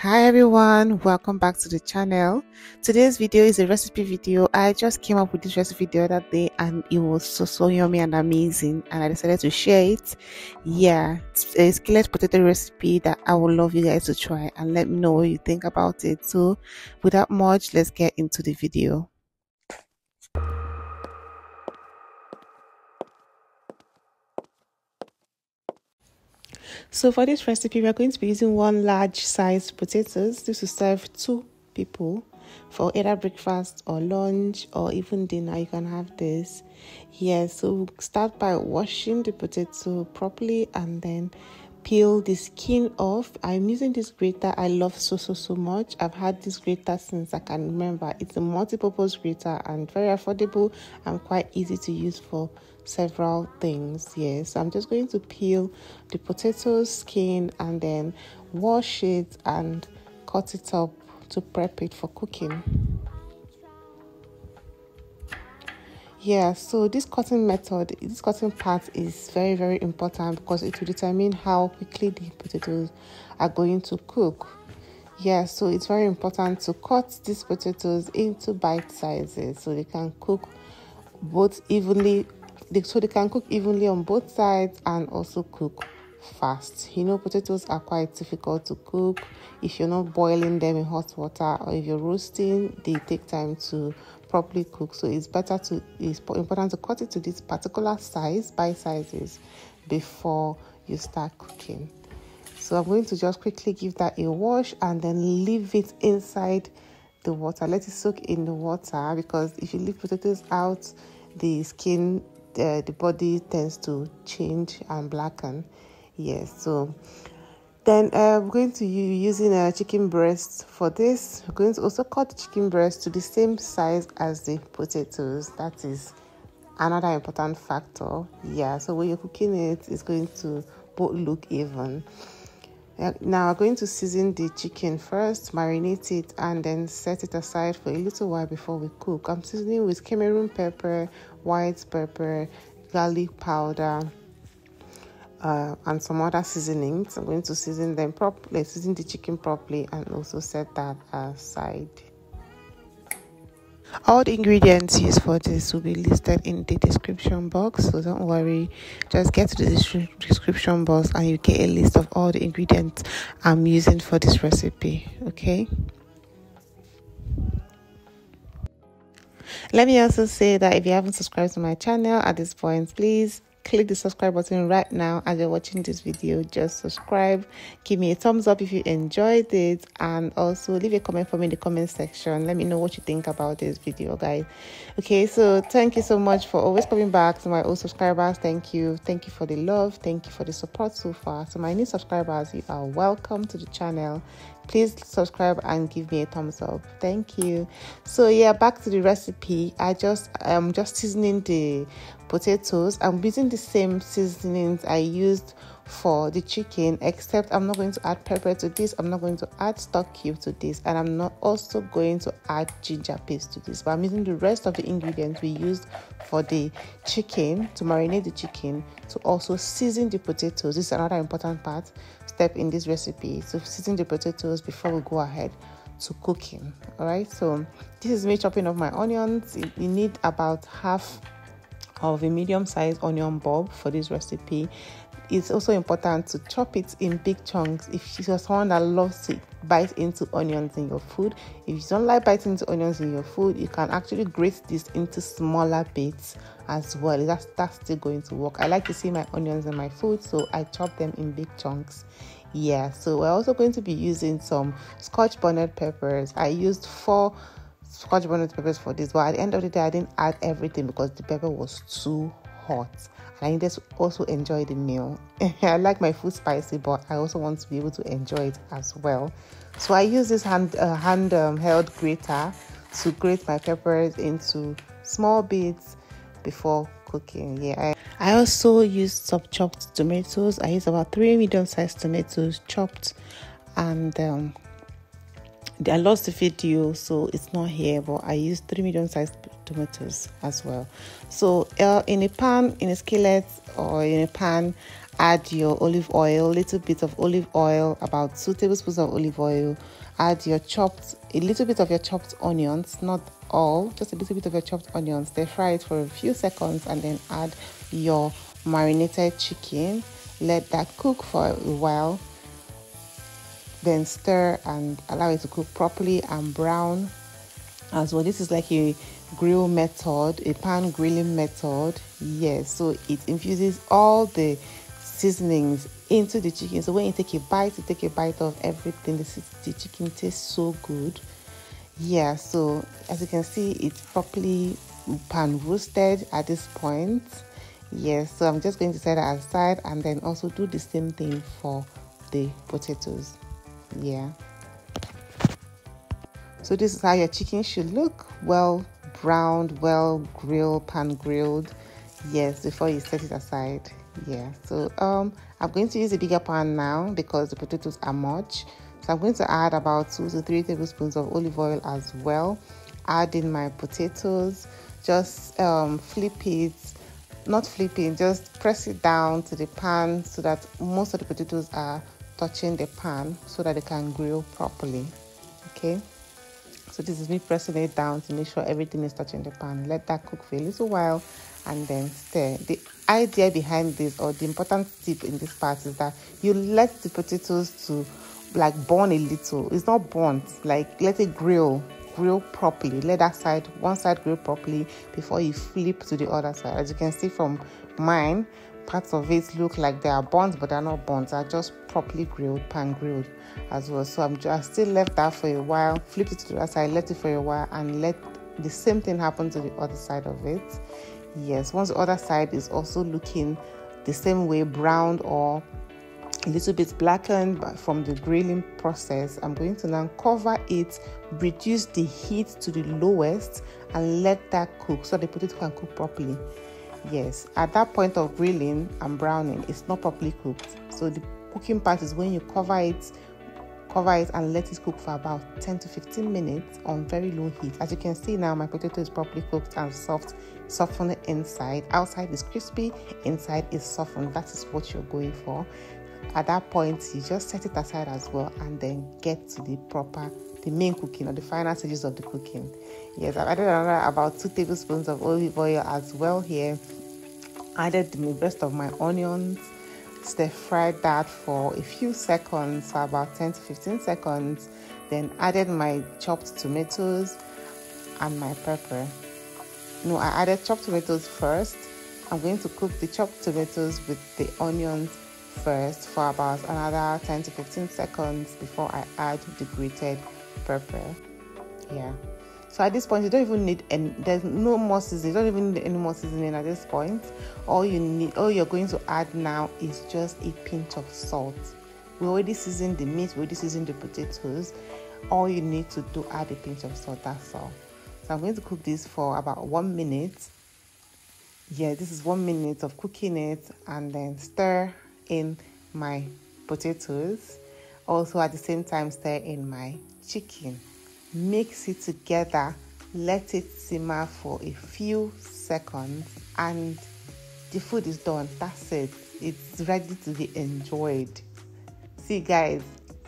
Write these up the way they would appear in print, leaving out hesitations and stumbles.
Hi everyone, welcome back to the channel. Today's video is a recipe video. I just came up with this recipe the other day and it was so yummy and amazing, and I decided to share it. Yeah, it's a skillet potato recipe that I would love you guys to try and let me know what you think about it. So without much, let's get into the video. So for this recipe, we are going to be using one large sized potatoes. This will serve 2 people for either breakfast or lunch or even dinner. You can have this. Yeah, so we'll start by washing the potato properly and then peel the skin off. I'm using this grater I love so much. I've had this grater since I can remember. It's a multi-purpose grater and very affordable and quite easy to use for several things. Yes, I'm just going to peel the potato skin and then wash it and cut it up to prep it for cooking. Yeah, so this cutting part is very important because it will determine how quickly the potatoes are going to cook. Yeah, so it's very important to cut these potatoes into bite sizes so they can cook both evenly. So they can cook evenly on both sides and also cook fast. You know, potatoes are quite difficult to cook if you're not boiling them in hot water, or if you're roasting, they take time to properly cook. So it's important to cut it to this particular size, bite sizes, before you start cooking. So I'm going to just quickly give that a wash and then leave it inside the water. Let it soak in the water, because if you leave potatoes out, the skin, the body tends to change and blacken. Yes, so then we're going to be using a chicken breast for this. We're going to also cut the chicken breast to the same size as the potatoes. That is another important factor. Yeah, so when you're cooking it, it's going to both look even. Now we're going to season the chicken first, marinate it, and then set it aside for a little while before we cook. I'm seasoning with Cameroun pepper, white pepper, garlic powder, and some other seasonings. I'm going to season them properly, season the chicken properly, and also set that aside. All the ingredients used for this will be listed in the description box, so don't worry, just get to the description box and you get a list of all the ingredients I'm using for this recipe. Okay, let me also say that if you haven't subscribed to my channel at this point, please click the subscribe button right now as you're watching this video. Just subscribe, give me a thumbs up if you enjoyed it, and also leave a comment for me in the comment section. Let me know what you think about this video, guys. Okay, so thank you so much for always coming back. To my old subscribers, thank you for the love, thank you for the support so far. So my new subscribers, you are welcome to the channel. Please subscribe and give me a thumbs up. Thank you. So yeah, back to the recipe. I'm just seasoning the potatoes. I'm using the same seasonings I used for the chicken, except I'm not going to add pepper to this, I'm not going to add stock cube to this, and I'm not also going to add ginger paste to this, but I'm using the rest of the ingredients we used for the chicken to marinate the chicken to also season the potatoes. This is another important step in this recipe, so season the potatoes before we go ahead to cooking. All right, so this is me chopping up my onions. You need about half of a medium-sized onion bulb for this recipe. It's also important to chop it in big chunks if you're someone that loves to bite into onions in your food. If you don't like biting into onions in your food, you can actually grate this into smaller bits as well. That's still going to work. I like to see my onions in my food, so I chop them in big chunks. Yeah, so we're also going to be using some Scotch bonnet peppers. I used 4 Scotch bonnet peppers for this, but at the end of the day I didn't add everything because the pepper was too hot and I needed to also enjoy the meal. I like my food spicy, but I also want to be able to enjoy it as well. So I use this held grater to grate my peppers into small bits before cooking. Yeah, I also used some chopped tomatoes. I used about 3 medium-sized tomatoes chopped, and I lost the video, so it's not here, but I used 3 medium-sized tomatoes as well. So in a skillet or in a pan, add your olive oil, little bit of olive oil, about 2 tablespoons of olive oil. Add your a little bit of your chopped onions, not all, just a little bit of your chopped onions. Then fry it for a few seconds and then add your marinated chicken. Let that cook for a while. Then stir and allow it to cook properly and brown as well. This is like a grill method, a pan grilling method. Yes, so it infuses all the seasonings into the chicken, so when you take a bite of everything. The chicken tastes so good. Yeah, so as you can see, it's properly pan roasted at this point. Yes, so I'm just going to set that aside and then also do the same thing for the potatoes. Yeah, so this is how your chicken should look: well browned, well grilled, pan grilled. Yes, before you set it aside. Yeah, so I'm going to use a bigger pan now because the potatoes are much. So I'm going to add about 2 to 3 tablespoons of olive oil as well. Add in my potatoes. Just flip it, not flipping, just press it down to the pan so that most of the potatoes are touching the pan so that they can grill properly. Okay, so this is me pressing it down to make sure everything is touching the pan. Let that cook for a little while and then stir. The idea behind this, or the important tip in this part, is that you let the potatoes to like burn a little. It's not burnt, like let it grill properly. Let that side, one side grill properly before you flip to the other side. As you can see from mine, parts of it look like they are burnt, but they're not burnt. They're just properly grilled, pan grilled as well. So I still left that for a while, flipped it to the other side, left it for a while, and let the same thing happen to the other side of it. Yes, once the other side is also looking the same way, browned or a little bit blackened from the grilling process, I'm going to now cover it, reduce the heat to the lowest, and let that cook so the potato can cook properly. Yes, at that point of grilling and browning, it's not properly cooked. So the cooking part is when you cover it and let it cook for about 10 to 15 minutes on very low heat. As you can see now, my potato is properly cooked and softened inside. Outside is crispy, inside is softened. That is what you're going for. At that point, you just set it aside as well and then get to the main cooking, or the final stages of the cooking. Yes, I've added another about 2 tablespoons of olive oil as well here. Added the rest of my onions, stir fried that for a few seconds, for about 10 to 15 seconds. Then added my chopped tomatoes and my pepper. No, I added chopped tomatoes first. I'm going to cook the chopped tomatoes with the onions first for about another 10 to 15 seconds before I add the grated pepper. Yeah, so at this point you don't even need, and there's no more seasoning. You don't even need any more seasoning at this point. All you're going to add now is just a pinch of salt. We already seasoned the meat, we already seasoned the potatoes. All you need to do, add a pinch of salt, that's all. So I'm going to cook this for about 1 minute. Yeah, this is 1 minute of cooking it, and then stir in my potatoes. Also at the same time, stir in my chicken. Mix it together, let it simmer for a few seconds, and the food is done. That's it. It's ready to be enjoyed. See guys,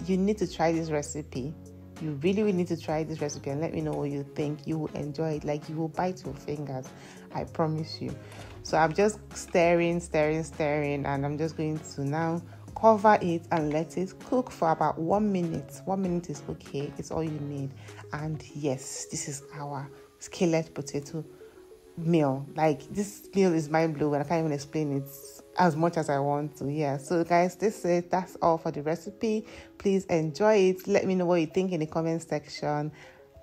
you need to try this recipe. You really need to try this recipe and let me know what you think. You will enjoy it, like you will bite your fingers, I promise you. So I'm just stirring, and I'm just going to now cover it and let it cook for about 1 minute. 1 minute is okay, it's all you need. And yes, this is our skillet potato meal. Like, this meal is mind-blowing. I can't even explain it as much as I want to. Yeah, so guys, that's all for the recipe. Please enjoy it. Let me know what you think in the comment section.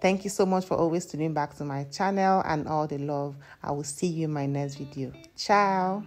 Thank you so much for always tuning back to my channel, and all the love. I will see you in my next video. Ciao.